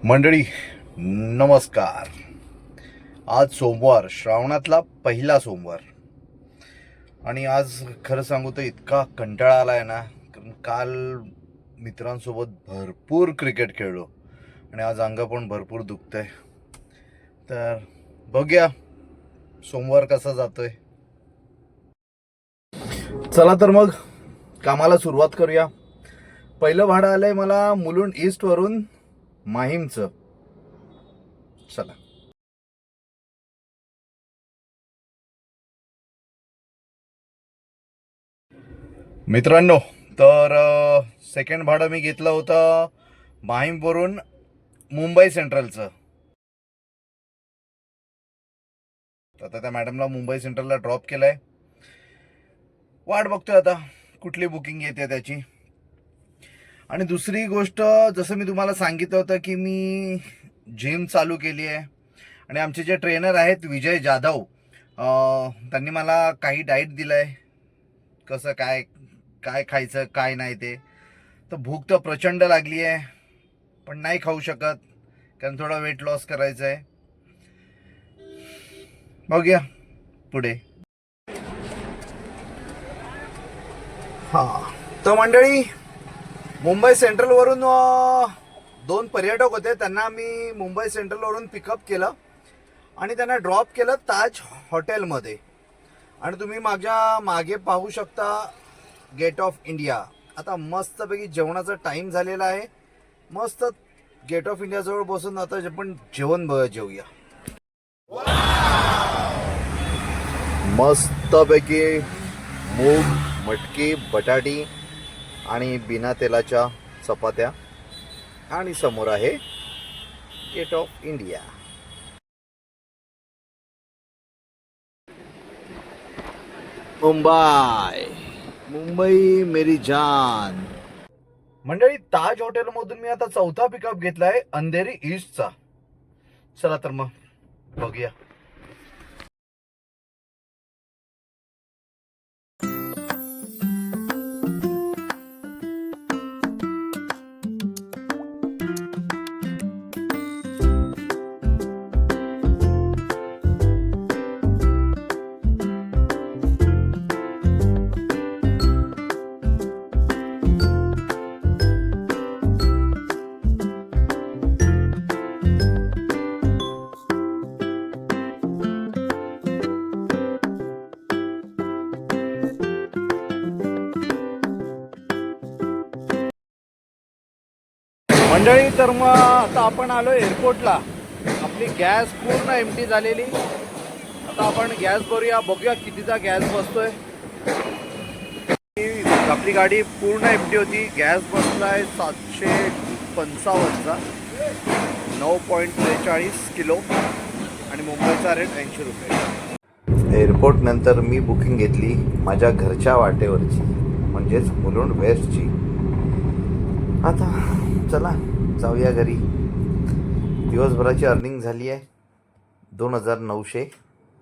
मंडळी नमस्कार. आज सोमवार, श्रावणातला पहिला सोमवार. आणि आज खरं सांगू तर इतका कंटाळा आला आहे ना, कारण काल मित्रांसोबत भरपूर क्रिकेट खेळलो आणि आज अंग पण भरपूर दुखतंय. तर बघूया सोमवार कसा जातोय. चला तर मग कामाला सुरुवात करूया. पहिलं भाडं आलंय मला मुलुंड ईस्ट वरून माहीमचं. चला. मित्रांनो, तर सेकंड भाडं मी घेतलं होतं माहीमवरून मुंबई सेंट्रलचं. आता त्या मॅडमला मुंबई सेंट्रलला ड्रॉप केलंय. वाट बघतोय आता कुठली बुकिंग येते त्याची. आणि दुसरी गोष्ट, जसं मी तुम्हाला सांगितलं होतं की मी जिम चालू केली आहे आणि आमचे जे ट्रेनर आहेत विजय जाधव, त्यांनी मला काही डाईट दिलंय, कसं काय काय खायचं काय नाही ते. तर भूक तर प्रचंड लागली आहे, पण नाही खाऊ शकत कारण थोडा वेट लॉस करायचं आहे. बघूया पुढे. हां, तर मंडळी, मुंबई सेंट्रलवरून दोन पर्यटक होते. त्यांना मी मुंबई सेंट्रलवरून पिकअप केलं आणि त्यांना ड्रॉप केलं ताज हॉटेलमध्ये. आणि तुम्ही माझ्या मागे पाहू शकता गेट ऑफ इंडिया. आता मस्तपैकी जेवणाचा टाईम झालेला आहे. मस्त गेट ऑफ इंडियाजवळ बसून आता आपण जेवण जेवूया. मस्तपैकी मूग, मटकी, बटाटी आणि बिना तेलाच्या चपात्या. आणि समोर आहे गेट ऑफ इंडिया. मुंबई मेरी जान. मंडळी, ताज हॉटेलमधून मी आता चौथा पिकअप घेतलाय अंधेरी ईस्टचा. चला तर मग बघूया. मंडळी, तर मग आता आपण आलो एअरपोर्टला. आपली गॅस पूर्ण एम्प्टी झालेली. आता आपण गॅस भरूया, बघूया कितीचा गॅस बसतोय. आपली गाडी पूर्ण एम्प्टी होती. गॅस बसलाय 755चा, 9.43 किलो आणि मुंबईचा रेट 80 रुपये. एअरपोर्ट नंतर मी बुकिंग घेतली माझ्या घरच्या वाटेवरची, म्हणजेच मुलुंड वेस्टची. आता चला जाऊया घरी. दिवसभराची अर्निंग झाली आहे 2900.